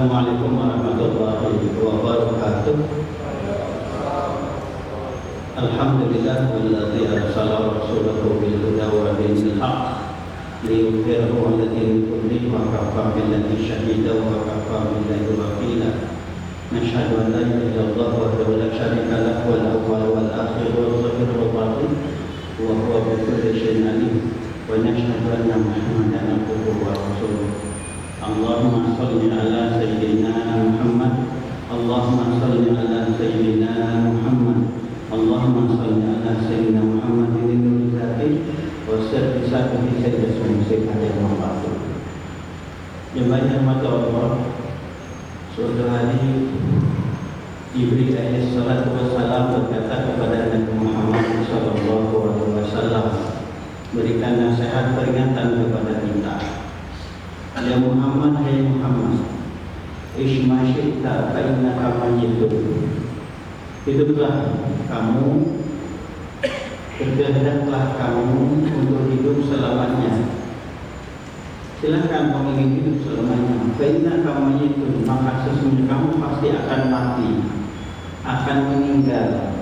Assalamualaikum warahmatullahi wabarakatuh. Alhamdulillah walladzi arsala rasulahu bil huda wa dinil haqq liyudhhirahu 'ala dini kullihi wa kafa billahi shahida wa kafa billahi wakila. Nashhadu an la ilaha illallah wahdahu la syarika lahu wal awwal wal akhir wal zahir wal batin wa huwa bi kulli syai'in alim. Wa nashhadu anna Muhammadan abduhu wa rasuluh. Allahumma salli ala sayyidina Muhammad. Allahumma salli ala sayyidina Muhammad. Allahumma salli ala sayyidina Muhammadin al-Fatih wa salli sabihi sayyidina Muhammad al-Fatih. Jemaah yang mata Allah, suatu hari Jibril alaihi salatu wassalam berkata kepada Nabi Muhammad sallallahu alaihi wasallam, berikan nasihat peringatan kepada kita. Ya Muhammad, hai Muhammad, Ishma syi'ta fa innaka mayyitun. Hiduplah kamu, berkehendaklah kamu untuk hidup selamanya. Silakan kamu ingin hidup selamanya. Fa innaka mayyitun, maka sesungguhnya kamu pasti akan mati, akan meninggal.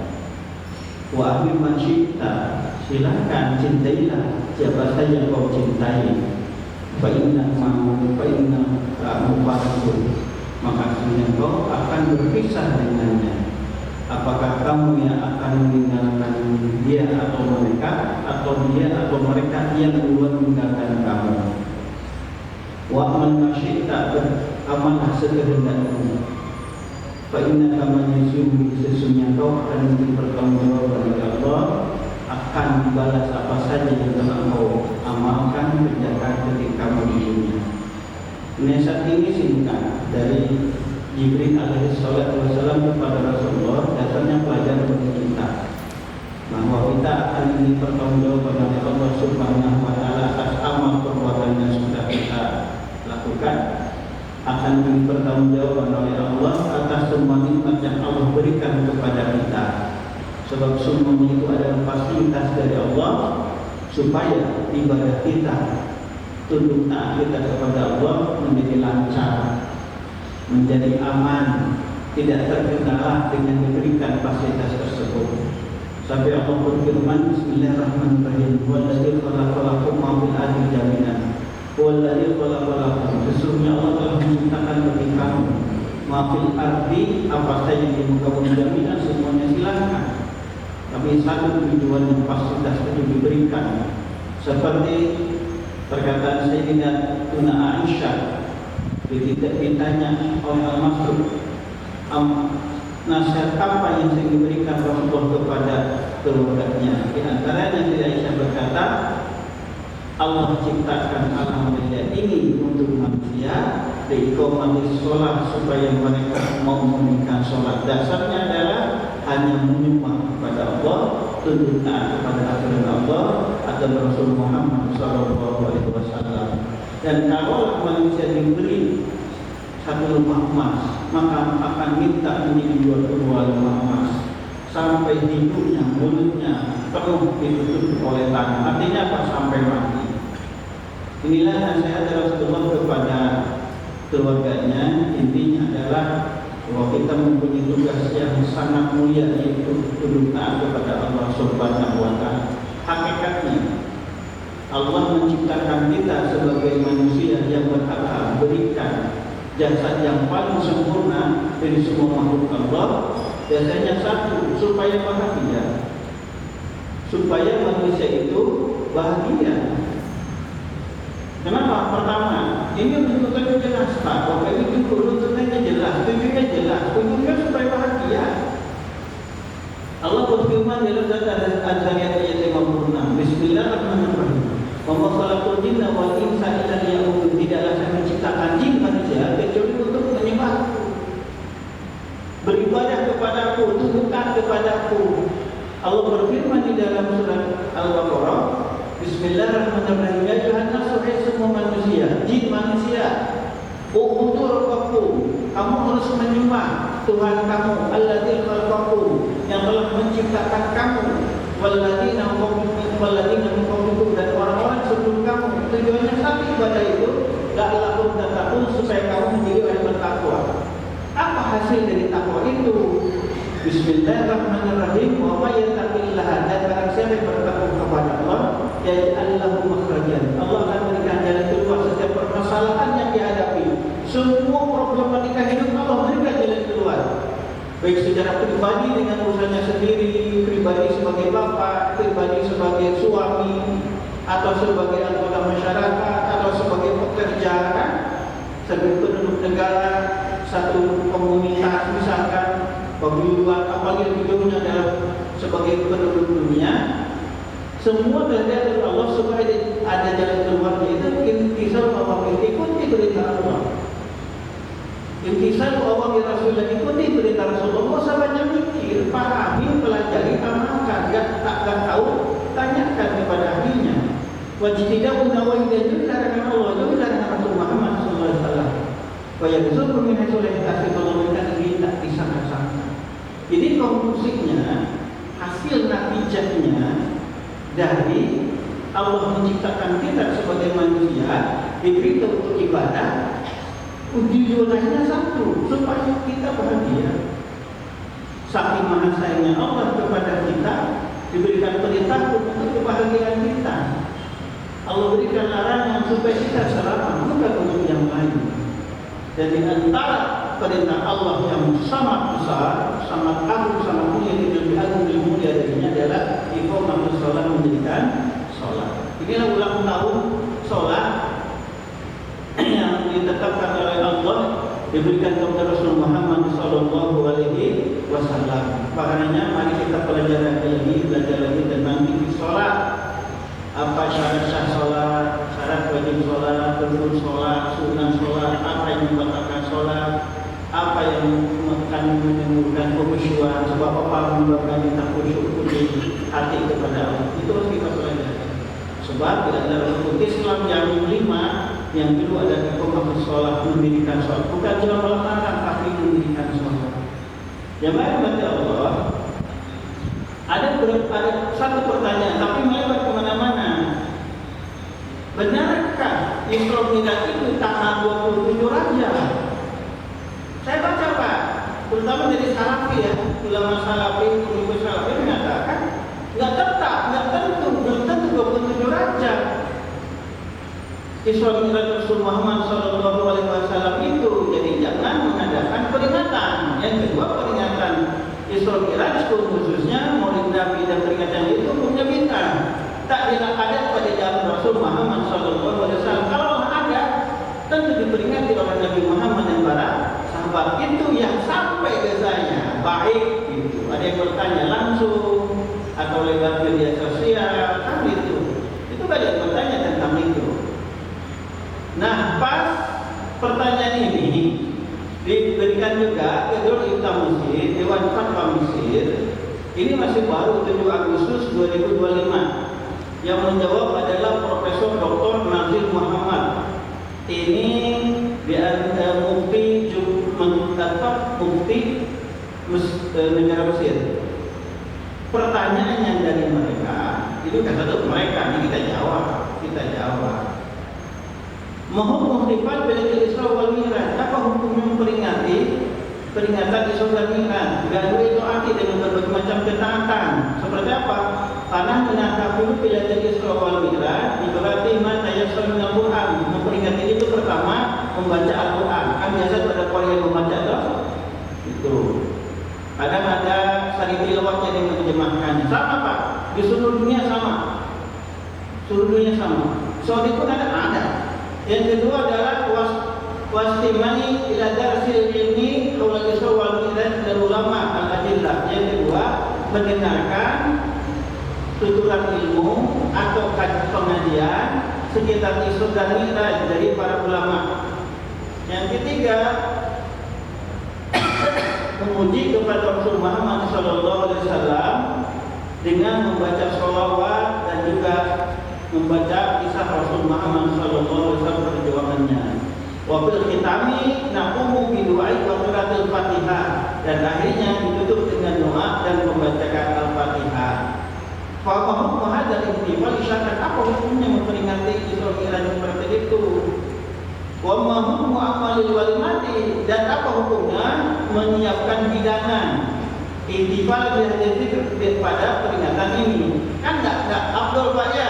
Wa ahmi man syi'ta, silakan cintailah siapa saja kau cintai. Fa inna mufarriqun, maka sesungguhnya kau akan berpisah dengannya. Apakah kamu yang akan meninggalkan dia atau mereka, atau dia atau mereka yang duluan meninggalkan kamu? Wa man masyi'ta, beramallah sekehendakmu. Fa innaka man yusum, sesungguhnya kau akan dipertanggungjawabkan oleh Allah, akan dibalas apa saja yang telah kau amalkan kerjakan ketika kamu di dunia. Nasihat ini singkat dari Jibril alaihi salatu wasallam kepada Rasulullah, dasarnya pelajaran bagi kita bahwa kita akan dipertanggungjawabkan oleh Allah Subhanahu wa taala atas amal perbuatan yang sudah kita lakukan, akan dipertanggungjawabkan oleh Allah atas semua nikmat yang Allah berikan kepada kita. Sebab semuanya itu adalah fasilitas dari Allah supaya ibadah kita, tunduk taat kita kepada Allah menjadi lancar, menjadi aman, tidak terkendala dengan diberikan fasilitas tersebut. Sampai Allah berfirman, Bismillahirrahmanirrahim, Walladzi khalaqalakum ma fil ardi jami'an. Walladzi khalaqalakum, sesungguhnya Allah telah menciptakan bagi kamu ma fil ardi, apa saja yang di muka bumi jami'an, semuanya silakan. Tapi satu tujuan yang fasilitas itu diberikan, seperti perkataan Sayyidah Tuna Aisyah ditanya oleh Al-Masrur, nasihat apa yang sering diberikan Rasulullah kepada keluarganya? Di antaranya Aisyah berkata, Allah ciptakan alam dunia ini untuk manusia, diiqamatis sholat, supaya mereka mau menunaikan sholat. Dasarnya adalah hanya menyembah kepada Allah, tunduk taat kepada aturan Allah atau Rasul Muhammad SAW. Dan kalau manusia diberi satu lumah emas, maka akan minta menjadi dua lumah emas sampai hidungnya, mulutnya penuh ditutup oleh tanah. Artinya apa? Sampai mati. Inilah nasihat Rasulullah kepada keluarganya. Intinya adalah bahwa kita mempunyai tugas yang sangat mulia, yaitu tunduk taat kepada Allah Subhanahu wa taala. Hakikatnya Allah menciptakan kita sebagai manusia yang berhak berikan jasa yang paling sempurna dari semua makhluk Allah. Jasanya satu, supaya bahagia, supaya manusia itu bahagia. Kenapa? Pertama, ini tuntutannya jelas, Pak. Kalau itu tuntutannya jelas, tujuannya jelas, tujuannya supaya bahagia. Allah berfirman dalam surat Al-Zariyat ayat 56, Bismillahirrahmanirrahim. Wa ma khalaqtul jinna wal insa illa liya'budun. Tidaklah saya menciptakan jin manusia kecuali untuk menyembahku, beribadah kepadaku, tundukkan kepadaku. Allah berfirman di dalam surat Al-Baqarah, Bismillahirrahmanirrahim. Ya Tuhan, wahai semua manusia, jin manusia, ubudu rabbakum, kamu harus menyembah Tuhan kamu, alladzi khalaqakum, yang telah menciptakan kamu, walladzina min qablikum, dan orang-orang sebelum kamu. Tujuannya satu ibadah itu, la'allakum tattaqun, supaya kamu menjadi orang bertakwa. hasil dari takwa itu? Bismillahirrahmanirrahim. Wa may yattaqillaha, dan barang siapa yang bertakwa kepada Allah, yaj'al lahu makhrajan. Allah akan berikan jalan keluar setiap permasalahan yang dihadapi. Semua problematika hidup Allah berikan jalan keluar. Baik secara pribadi dengan usahanya sendiri, pribadi sebagai bapak, pribadi sebagai suami, atau sebagai anggota masyarakat, atau sebagai pekerja, kan? Sebagai penduduk negara, satu komunitas misalkan, paguyuban, apalagi hidupnya adalah sebagai penduduk dunia. Semua dari Allah supaya ada jalan keluarnya itu intisal bahwa ikuti perintah Allah. Intisal bahwa Rasulullah ikuti perintah Rasulullah. Nggak usah banyak mikir, pahami, pelajari, amalkan. Tak tahu, tanyakan kepada ahlinya. Wajib tidak menawahi dan juga larangan Allah, juga larangan Rasul Muhammad SAW. Wajib suruh minasulah kasih kalau mereka ini tak disangka-sangka. Jadi konklusinya, hasil natijahnya dari Allah menciptakan kita sebagai manusia, diberi untuk ibadah. Tujuannya satu, supaya kita bahagia. Saking maha sayangnya Allah kepada kita, diberikan perintah untuk kebahagiaan kita. Allah berikan larangan supaya kita selamat, bukan untuk yang lain. Dan di antara perintah Allah yang sangat besar, sangat agung, sangat mulia, lebih agung, lebih mulia darinya adalah iqamatus shalah, mendirikan sholat. Inilah ulang tahun sholat yang ditetapkan oleh Allah, diberikan kepada Rasul Muhammad SAW. Makanya mari kita pelajari lagi, belajar lagi tentang fikih sholat. Apa syarat sah sholat, syarat wajib sholat, rukun sholat, sunnah sholat, apa yang membatalkan sholat, apa yang akan menimbulkan kekhusyuan, sebab apa menyebabkan kita khusyuk di hati kepada Allah. Itu harus kita pelajari. Sebab di antara rukun Islam yang 5, yang kedua adalah iqamatus shalah, mendirikan sholat. Bukan cuma melaksanakan, tapi mendirikan sholat. Jemaah mati Allah. Ada satu pertanyaan, tapi melebar kemana-mana. Benarkah Isra Mi'raj itu tanggal 27 Rajab? Saya baca Pak, terutama dari Salafi ya, ulama Salafi, pengikut Salafi mengatakan nggak tetap, nggak tentu, belum tentu 27 Rajab. Isra Mi'raj Rasul Muhammad SAW itu, jadi jangan mengadakan peringatan. Yang kedua, peringatan Isra Mi'raj khususnya Maulid Nabi dan peringatan itu punya bid'ah. Tak ada pada zaman Rasul Muhammad SAW. Kalau ada, tentu diperingati oleh Nabi Muhammad dan para sahabat. Itu yang sampai ke saya baik itu. Ada yang bertanya langsung atau lewat media sosial, kan itu. Itu banyak yang bertanya tentang itu. Nah, pas pertanyaan ini diberikan juga ke Darul Ifta Mesir, Dewan Fatwa Mesir. Ini masih baru 7 Agustus 2025. Yang menjawab adalah Profesor Dr. Nazir Muhammad. Ini Mufti negara Mesir. Pertanyaan yang dari mereka, itu kata mereka, ini kita jawab. Mohon muhtifat bil Isra wal Mi'raj. Apa hukum memperingati peringatan Isra wal Mi'raj? Dan itu arti dengan berbagai macam ketaatan. Seperti apa? Karena menakabulu bila jadi Isra wal Mi'raj berarti man tayassara min al-Qur'an. Memperingati itu pertama membaca Al-Qur'an. Kan biasa pada orang yang membaca itu. Kadang ada sari tilawahnya yang menerjemahkan. Sama Pak, di seluruh dunia sama. Seluruh dunia sama. Saudi pun ada. Yang kedua adalah wastimani ila darsil ilmi qaul Isra wal Mi'raj dan ulama al-adillah. Yang kedua, mendengarkan tuturan ilmu atau pengajian sekitar Isra dan Mi'raj dari para ulama. Yang ketiga, memuji kepada Rasul Muhammad SAW dengan membaca sholawat dan juga membaca kisah Rasul Muhammad SAW perjuangannya. Wabil khitami naqumu bi du'ai wa qiraatil Fatihah, dan akhirnya ditutup dengan doa dan membacakan Al-Fatihah. Fa hukum hadzal ihtifal isyarat, apa hukumnya memperingati Isra Mi'raj seperti itu? Wa ma hukmu amalil walimati, dan apa hukumnya menyiapkan hidangan ihtifal pada peringatan ini. Kan nggak Abdul Pak ya,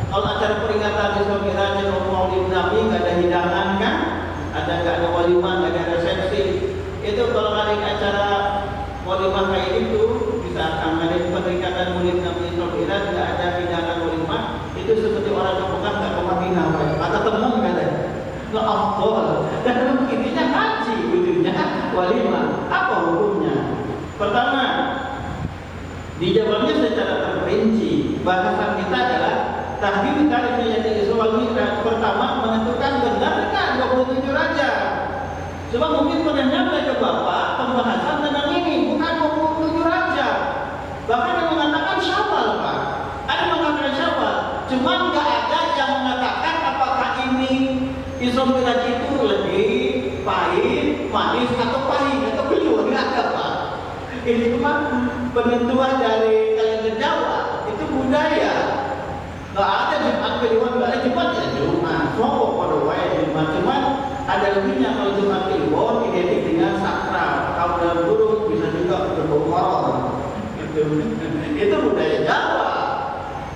kalau acara peringatan Isra Mi'raj atau Maulid Nabi nggak ada hidangan kan? Nggak ada walimah, nggak ada resepsi. Itu kalau ada acara walimah kayak itu, bisa ada peringatan Maulid Nabi Isra Mi'raj nggak ada hidangan walimah, itu seperti orang yang bukan nggak ke Madinah, atau teman kata nggak afdol. Dan intinya haji, ujungnya walimah. Apa hukumnya? Pertama, dijawabnya secara terperinci. Bahasan kita adalah tahdid tarikh Isra wal Mi'raj. Pertama, menentukan benarkah 27 raja. Sebab mungkin pernah nyampe ke Bapak pembahasan tentang ini, bukan 27 raja. Bahkan yang mengatakan Syawal, Pak. Ada yang mengatakan Syawal. Cuma nggak ada yang mengatakan apakah ini Isra Mi'raj itu lebih pahit, manis atau pahit atau keluar, nggak ada, Pak. Ini cuma penentuan dari kalender Jawa, itu budaya. Nggak ada Jumat Kliwon, nggak ada Jumat ya Jumat. Sopo pada wae Jumat, cuman ada lebihnya kalau Jumat Kliwon identik dengan sakral. Kalau dalam burung bisa juga berbau horor. Itu budaya Jawa.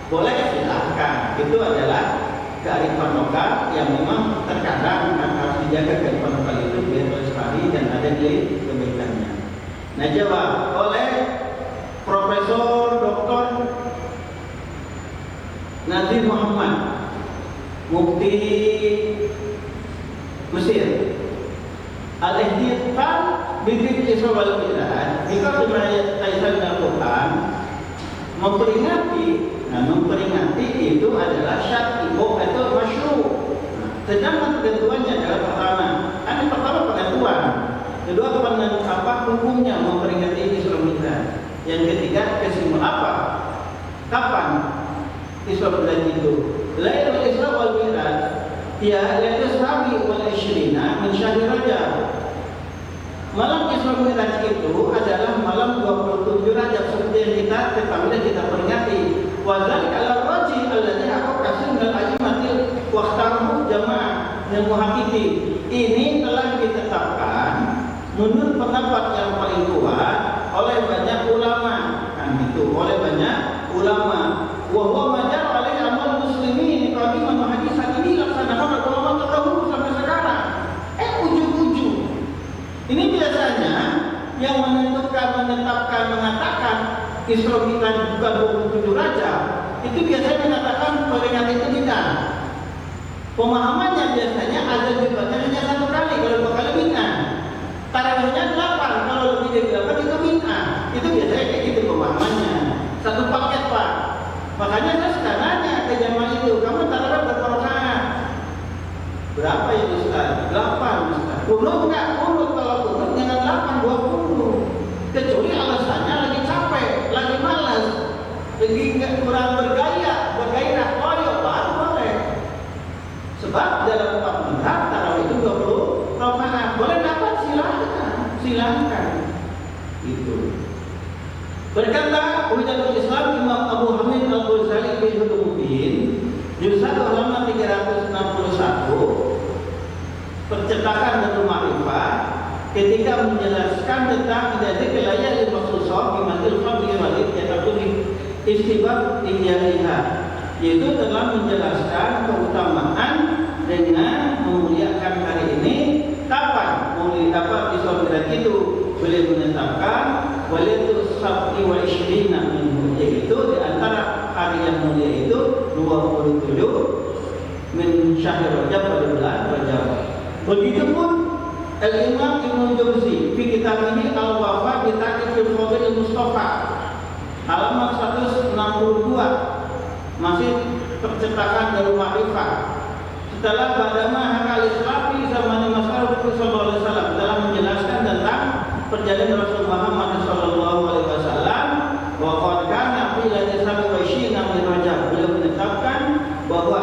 Boleh silahkan. Itu adalah kearifan lokal yang memang terkadang harus dijaga kearifan lokal itu biar lestari dan ada nilai kebaikannya. Nah, jawab oleh Profesor Dr. Nazir Muhammad, Mufti Mesir. Al-Ihtifal bidzikr Isra wal Mi'raj, jika sebenarnya Aisyah Al-Quran memperingati itu adalah syar'i atau masyru'. Sedangkan ketentuannya adalah pertama penentuan, kedua hukumnya memperingati Isra Mi'raj, yang ketiga kesimpulan kapan Isra Mi'raj itu. Lailatul Isra wal Mi'raj ya lailatul sabi wal 20 min syahr Rajab. Malam Isra Mi'raj itu adalah malam 27 Rajab seperti yang kita ketahui dan kita peringati. Wa dzalika al-rajih alladzi aqaqasim min al-a'immatil waqtahu jamaah yang muhaqqiqi. Ini telah ditetapkan menurut pendapat yang paling kuat oleh banyak ulama, kan itu oleh banyak ulama. Wa huwa majar alaihi amal muslimin qadiman wa hadisan, ini laksanakan ulama terdahulu sampai sekarang. Ujung-ujung ini biasanya yang menetapkan mengatakan Isra Mi'raj bukan 27 raja, itu biasanya mengatakan peringatan itu tidak. Pemahamannya biasanya ada jumlahnya hanya 1 kali, kalau 2 kali bid'ah. Tarawihnya 8, kalau lebih dari 8 itu bid'ah. Itu biasanya kayak gitu pemahamannya. 1 paket, Pak. Makanya saya suka nanya ke jamaah itu, kamu tarawih berapa rakaat? Berapa ya Ustaz? 8 Ustaz. Kunut enggak? Kunut. Kalau kunut jangan 8, 20. Kecuali alasannya lagi capek, lagi malas, lagi kurang bergairah, oh ya baru boleh. Sebab dalam 4 mazhab tarawih itu 20 rakaat. Boleh dapat silahkan. Itu. Berkata Hujatul Islam Imam Abu Hamid Al-Ghazali bin Hudumuddin, juz 1 halaman 361, percetakan Darul Ma'rifah, ketika menjelaskan tentang identik layar maksusah bimatil fadli walid yaitu istibab ihyaiha, yaitu telah menjelaskan keutamaan dengan memuliakan hari ini. Kapan memuliakan Isra Mi'raj itu? Beliau menetapkan walidatus sabti wa 20 minhu, yaitu di antara hari yang mulia itu 27 min syahr Rajab, pada bulan Rajab. Begitupun Al-Imam Ibnu Jauzi fi kitab ini Al-Wafa bi Ta'rifil Fadil Mustafa halaman 162, masih percetakan Darul Ma'rifah. Setelah Badama Hakal Islafi zaman Mas sallallahu alaihi wasallam telah menjelaskan tentang perjalanan Rasul Muhammad sallallahu alaihi wasallam, wa qad kana fi lailatul 20 min Rajab, beliau menetapkan bahwa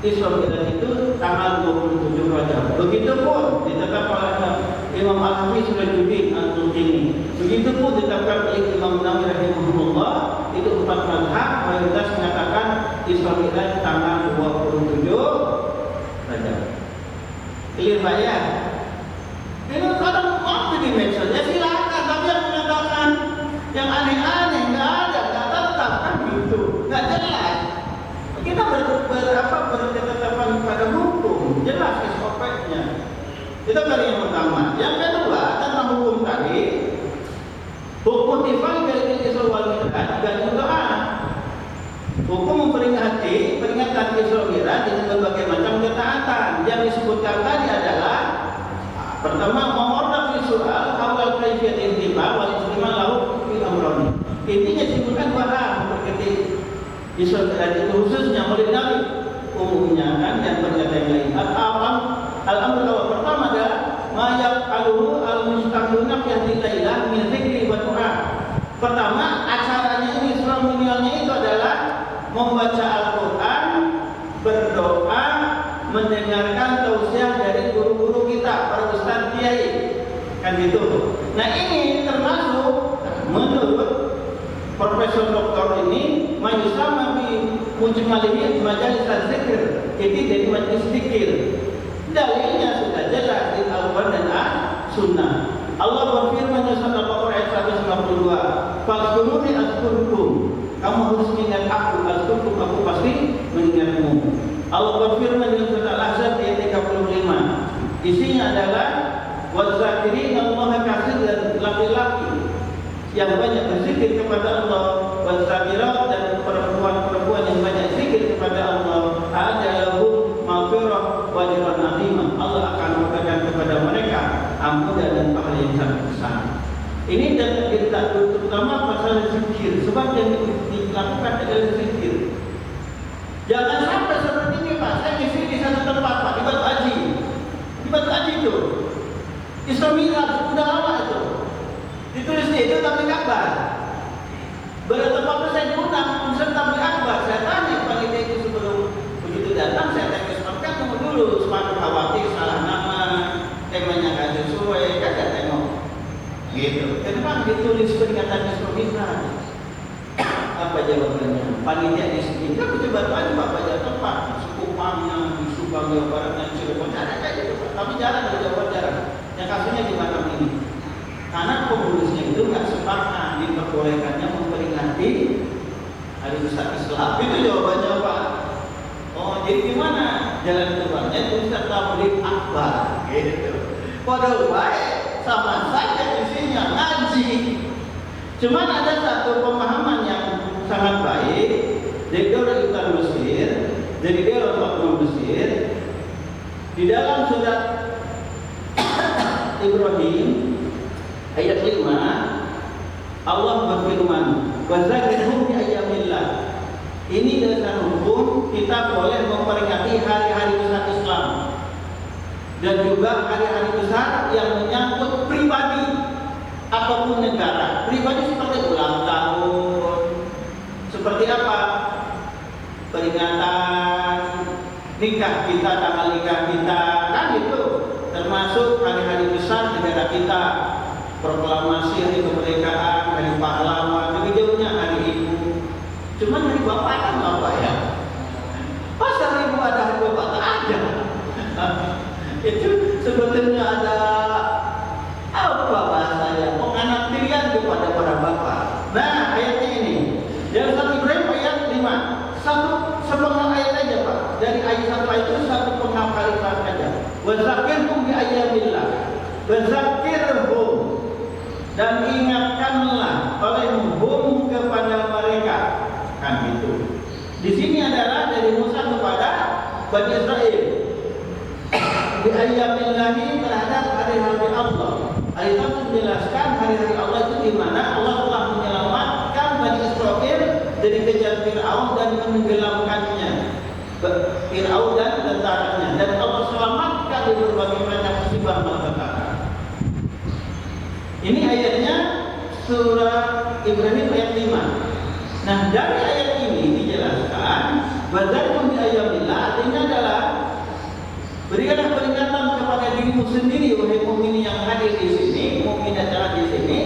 Isra Mi'raj itu tanggal 27 Rajab. Begitupun ditetapkan oleh Imam Al-Hafiz Sirajuddin Al-Tuqini. Begitupun ditetapkan oleh Imam Nawawi rahimahullah. Itu 4 mazhab mayoritas mengatakan Isra Mi'raj tanggal 27 Rajab. Clear Pak ya? Ini kadang mau di Itu kali yang pertama. Yang kedua tentang hukum tadi, hukum tifal dari Isra wal Mi'raj dan doa. Hukum memperingati peringatan Isra wal Mi'raj dengan berbagai macam ketaatan. Yang disebutkan tadi adalah pertama memorda visual awal kaifiyat intiba wal istimal lahu fil amrani. Intinya disebutkan dua hal berkaitan Isra wal Mi'raj itu khususnya oleh Nabi, umumnya kan yang berkata yang lain. Al-amr awal pertama adalah mayak aluhu al-mustaqiluna fi hadhihi lailah min dzikri wa du'a. Pertama, acaranya ini seremonialnya itu adalah membaca Al-Qur'an, berdoa, mendengarkan tausiah dari guru-guru kita, para ustaz kiai. Kan gitu. Nah, ini termasuk menurut Profesor Doktor ini mayusama bi mujmalihi majalis zikir. Ini dari majelis zikir. Dalilnya sudah jelas di Al-Quran dan As-Sunnah. Allah berfirman di surat Al-Baqarah ayat 192, "Fazkuruni azkurkum." Kamu harus mengingat aku, azkurkum, aku pasti mengingatmu. Allah berfirman di surat Al-Ahzab ayat 35. Isinya adalah wazakirina Allah katsir, dan laki-laki yang banyak berzikir kepada Allah, wazakirat, dan perempuan-perempuan yang banyak zikir kepada Allah, ada lahum maghfirah wa ajrun azimah. Allah akan memberikan kepada mereka ampunan dan pahala yang sangat besar. Ini dan kita terutama pasal zikir, sebab yang dilakukan adalah zikir. Jangan sampai seperti ini, Pak. Saya ngisi di satu tempat, Pak, di Batu Haji. Di Batu Haji itu Isra Mi'raj sudah lama itu. Ditulis di itu tabligh akbar. Bertepatnya saya diundang unsur tabligh akbar. Saya tanya panitia itu sebelum begitu datang, saya tanya sebabkan tunggu dulu, semakin khawatir salah nama, temanya nggak sesuai, kagak tengok. Gitu. Kenapa ditulis peringatan Isra Mi'raj? Apa jawabannya? Panitia di sini kan coba tanya Pak baca tempat suku Pamnya, di Subang, Jawa Barat, dan Cirebon ada kayak gitu, tapi jarang ada jawaban jarang. Yang kasusnya di Batam ini. Karena pengurusnya itu nggak sepakat diperbolehkannya memperingati Hari Besar Islam. Itu jawabannya Pak. Oh, jadi gimana jalan keluarnya? Itu Ustaz tabligh akbar. Gitu. Padahal baik, sama saja isinya ngaji. Cuman ada satu pemahaman yang sangat baik dari orang Islam Mesir, dari orang Fatwa Mesir, di dalam surat Ibrahim ayat 5 Allah berfirman, "Wa zakirhum bi ayyamillah." Ini dasar hukum kita boleh memperingati hari-hari besar Islam dan juga hari-hari besar yang menyangkut pribadi ataupun negara. Pribadi seperti ulang tahun, seperti apa? Peringatan nikah kita, tanggal nikah kita, kan itu termasuk hari-hari besar negara kita. Proklamasi hari kemerdekaan, hari pahlawan, lebih jauhnya hari ibu. Cuman hari bapak kan bapak ya. Pas hari ibu ada hari bapak tak ada. Itu sebetulnya ada apa bahasanya? Penganaktirian kepada para bapak. Nah, ayatnya ini. Dari surat Ibrahim ayat 5. Satu sepenggal ayat aja Pak. Dari ayat 1 itu satu penggal kalimat aja. Wa zakirhum bi ayyamillah. Wa zakirhum, dan ingatkanlah olehmu kepada mereka, kan gitu. Di sini adalah dari Musa kepada Bani Israel. Di ayyamillahi terhadap hari-hari Allah. Ayat itu menjelaskan hari-hari Allah itu di mana Allah telah menyelamatkan Bani Israel dari kejar Fir'aun dan menenggelamkannya, Fir'aun dan tentaranya, dan Allah selamatkan dari berbagai macam musibah malapetaka. Ini ayatnya surah Ibrahim ayat 5. Nah, dari ayat ini dijelaskan wadzarhum bi ayyamillah, artinya adalah berikanlah peringatan kepada dirimu sendiri wahai mukmin yang hadir di sini, mukmin yang ada di sini,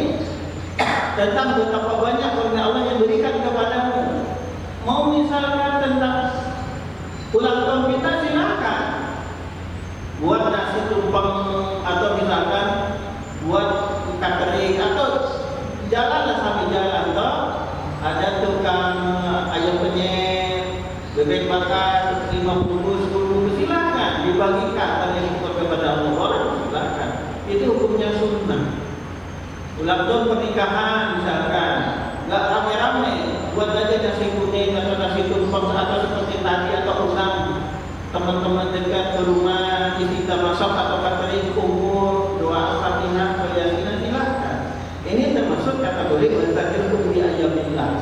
tentang betapa banyak karunia Allah yang berikan kepadamu. Mau misalkan tentang ulang tahun kita, silakan buat nasi tumpeng, atau misalkan buat catering, atau jalanlah sambil jalan toh ada tukang ayam penyet, bebek bakar 50 10 silakan dibagikan kepada Allah, hukumnya sunnah. Ulang tahun pernikahan misalkan, nggak rame-rame, buat aja nasi kuning atau nasi tumpeng atau seperti tadi, atau undang teman-teman dekat ke rumah, kita masak atau catering, kumpul, doa Al-Fatihah, Yasin, silahkan. Ini termasuk kategori bertakbir di ayamillah.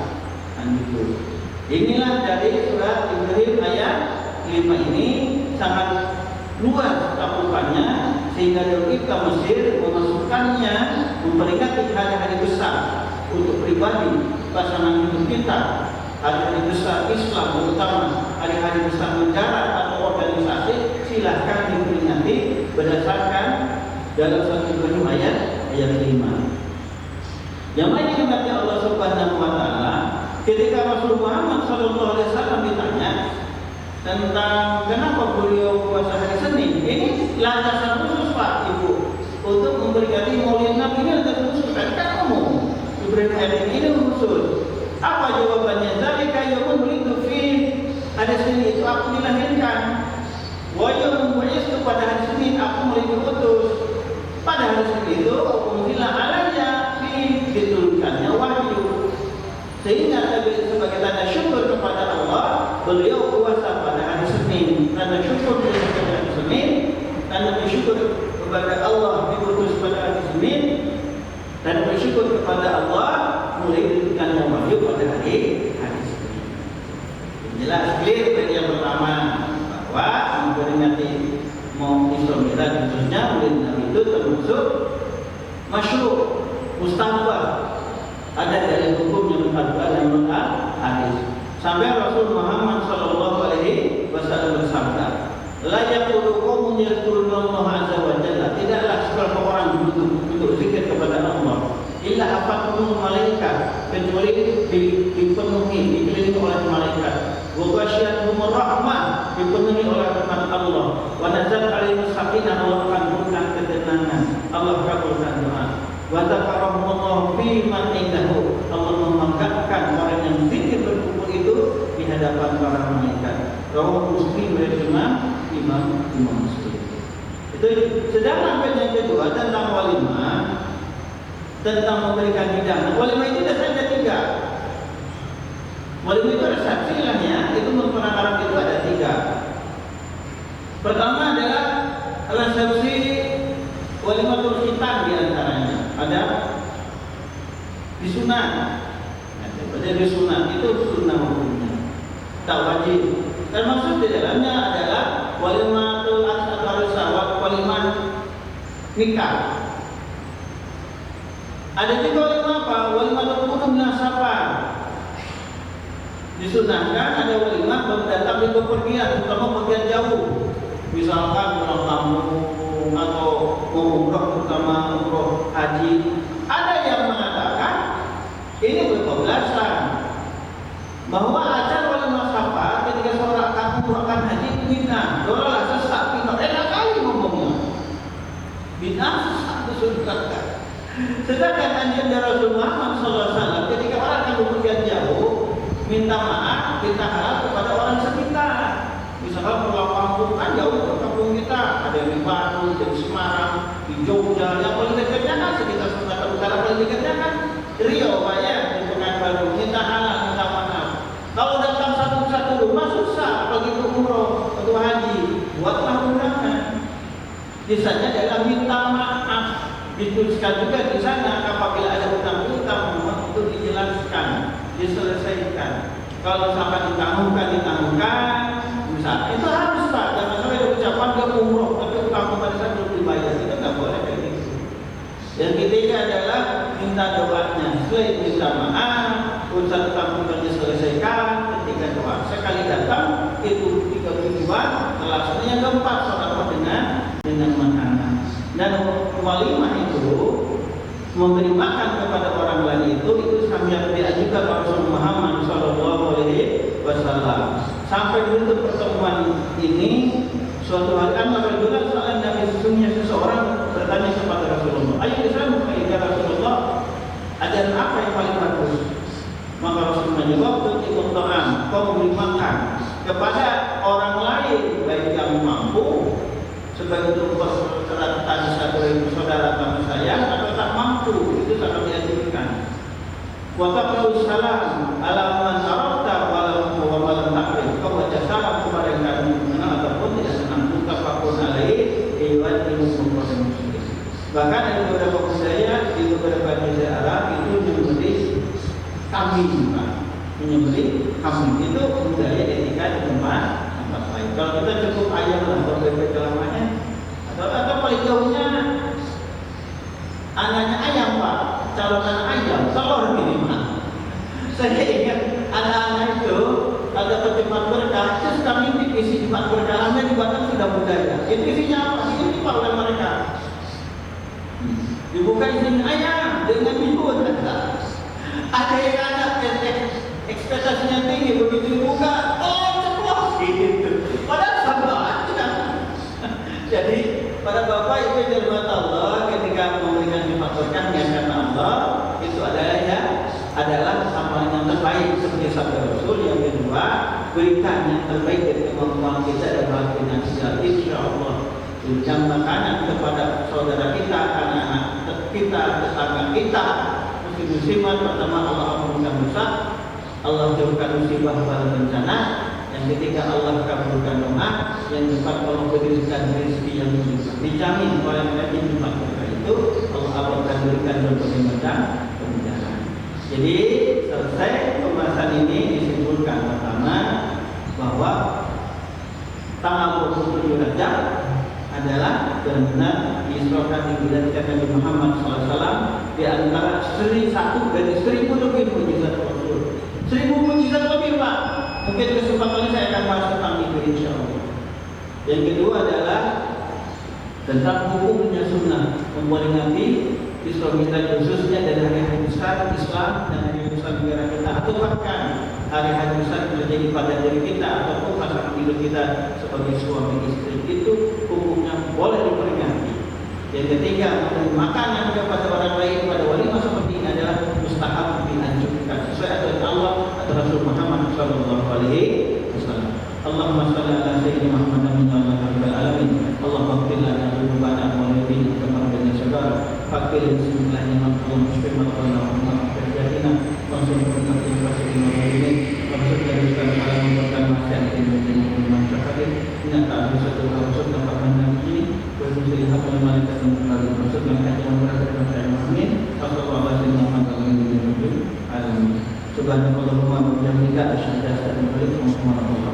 Inilah dari surat Ibrahim ayat 5 ini sangat luas cakupannya, sehingga kita Mesir memasukkannya memperingati hari-hari besar untuk pribadi pasangan hidup kita, hari-hari besar Islam, terutama hari-hari besar negara atau organisasi, silahkan diperingati berdasarkan dalam surat Ibrahim ayat 5. Yang lain dimati Allah Subhanahu wa Ta'ala, ketika Rasulullah Muhammad SAW ditanya tentang kenapa beliau puasa hari Senin, ini landasan khusus Pak Ibu untuk memperingati Maulid Nabi, ini landasan khusus kan umum. Ibrahim ayat ini khusus. Apa jawabannya? Zalika yaumun wulidtu fi, hari Senin itu aku dilahirkan. Wa yaumun bu'istu, pada hari Senin aku mulai diutus. Pada hari Senin itu unzila alayya fi, diturunkannya wahyu. Sehingga sebagai tanda syukur kepada Allah, beliau puasa pada hari Senin. Tanda syukur kepada hari Senin, tanda bersyukur kepada Allah diutus pada hari Senin, dan bersyukur kepada Allah mulai diberikannya wahyu pada hari Senin. Jelas clear dari yang pertama bahwa memperingati mau Isra Mi'raj khususnya Maulid Nabi itu termasuk masyru', mustahab, ada dari hukum yang Al-Quran dan hadis. Sampai Rasul Muhammad SAW bersabda, la yaqulu qaumun yadhkurullaha azza wa jalla, tidaklah sekelompok orang duduk zikir kepada Allah, illa hafathum malaikat, kecuali dipenuhi, dikelilingi oleh malaikat, wa ghasyiyatuhum rahmah, dipenuhi oleh rahmat Allah, wa nazal alaihim sakinah, Allah akan berikan ketenangan, Allah kabulkan doa. Wa takarramullahu fi man indahu, Allah membanggakan orang yang zikir berkumpul itu di hadapan para malaikat. Rawahu Muslim dari Imam Muslim. Itu. Sedangkan yang kedua tentang walimah, tentang memberikan hidangan. Walimah itu ada 3. Walimah itu resepsi ilahnya, itu menurut orang Arab itu ada 3. Pertama adalah resepsi walimatul khitan, di antaranya ada disunat. Ada disunat, itu sunnah hukumnya, tak wajib. Termasuk di dalamnya adalah walimatul asal, walimah nikah. Ada juga walimah apa? Walimatul qudum nasabah. Disunahkan ada walimah baru datang di bepergian, terutama pergian jauh. Misalkan pulang kampung atau mau umroh, terutama umroh haji. Ada yang mengatakan ini berkebelasan bahwa acara walimah safar ketika seorang kampung akan haji bid'ah, doralah sesat, bid'ah, enak kali ngomongnya. Bid'ah sesat disunahkan. Sedangkan anjuran dari Rasulullah SAW ketika orang akan bepergian jauh, minta maaf, minta harap kepada orang sekitar. Misalkan pulang kampung kan jauh ke kampung kita, ada di Bandung, di Semarang, di Jogja, yang paling dekatnya kan sekitar Sumatera Utara, paling dekatnya kan Riau, Pak ya, di Pekanbaru. Minta halal, minta maaf. Kalau datang satu-satu rumah susah, bagi umroh atau haji, buatlah undangan. Kisahnya adalah minta maaf. Dituliskan juga di sana apabila ada hutang-hutang untuk dijelaskan, diselesaikan. Kalau sampai ditangguhkan, misalnya itu harus Pak. Jangan sampai ada ucapan dia umroh tapi utang pada saat belum dibayar, itu nggak boleh kayak gitu. Yang ketiga adalah minta doanya, selain minta maaf, urusan utang diselesaikan ketika doa. Sekali datang itu 3 tujuan, terlaksana yang keempat saudara dengan makanan. Dan walimah itu memberi makan kepada orang lain itu sampai diajukan Rasul Muhammad SAW. Sampai dulu pertemuan ini, suatu hari Rasulullah soal Nabi, sesungguhnya seseorang bertanya kepada Rasulullah, ayo Islam ya Rasulullah, ajaran apa yang paling bagus? Maka Rasul menjawab, tu'imut ta'am, kau memberi makan kepada orang lain baik yang mampu sebagai bentuk tadi satu saudara kami sayang atau tak mampu, itu sangat dianjurkan. Wa taqulu salam ala man arafta wa malam takrif. Kau baca salam kepada yang kamu mengenal ataupun tidak senang, mutafaqun alaih riwayat Muslim. Bahkan ada beberapa budaya di beberapa negara Arab itu menyembelih kambing, menyembelih kambing itu budaya ketika di tempat lain. Kalau kita cukup ayam atau bebek lamanya, atau paling jauhnya anaknya ayam Pak, calon anak ayam, telur minimal. Saya ingat anak-anak itu ada tempat berkah, terus kami isi tempat berkahnya dibakar sudah budaya. Itu isinya apa? Ini Pak oleh mereka. Dibuka isinya ayam dengan bihun. Ada yang ada ekspektasinya tinggi, begitu dibuka, oh ceplos gitu. Padahal sama aja. Jadi para bapak ibu yang dirahmati Allah, ketika memberikan sifat berkahnya karena Allah, itu adalah amalan yang terbaik seperti sabda Rasul. Yang kedua, berikan yang terbaik dari kemampuan kita dan bahagia kita, insyaallah. Berikan makanan kepada saudara kita, anak-anak kita, tetangga kita. Musibah pertama Allah ampunkan dosa, Allah jauhkan musibah pada bencana. Yang ketiga Allah kabulkan doa. Yang keempat Allah berikan rezeki yang dijamin oleh mereka yang dimaksudkan itu. Allah akan berikan berbagai macam kemudahan. Jadi selesai pembahasan ini disimpulkan pertama bahwa tanggal 27 Rajab adalah benar diisrokan diwiladakan Nabi Muhammad SAW di antara satu dari 1000 lebih mukjizat Rasul. 1000 mukjizat lebih Pak. Mungkin kesempatan ini saya akan bahas tentang itu insyaallah. Yang kedua adalah tentang hukumnya sunnah memperingati Isra Mi'raj khususnya dari hari-hari besar Islam dan hari besar negara kita, atau bahkan hari-hari besar terjadi pada diri kita ataupun pasangan hidup kita sebagai suami istri, itu hukumnya boleh diperingati. Yang ketiga, makanan kepada orang lain pada walimah seperti ini adalah mustahab dianjurkan sesuai aturan Allah atau Rasul Muhammad sallallahu alaihi wasallam. Allahumma shalli ala sayyidina Muhammad wa ala alihi alamin. Allahumma qil lana dzunubana wa walidina kama rabbayana saghira. Fakir bismillahirrahmanirrahim. Bismillahirrahmanirrahim. Terjadinya langsung berkati fasilitas ini. Maksud dari segala hal membuatkan masyarakat ini masyarakat ini tak bisa terusuk dapat menangani berfungsi hak malaikat yang berlalu maksud malaikat yang berada dalam amin. Subhanallah wa bihamdihi asyhadu an la ilaha illa anta astaghfiruka wa atubu ilaik.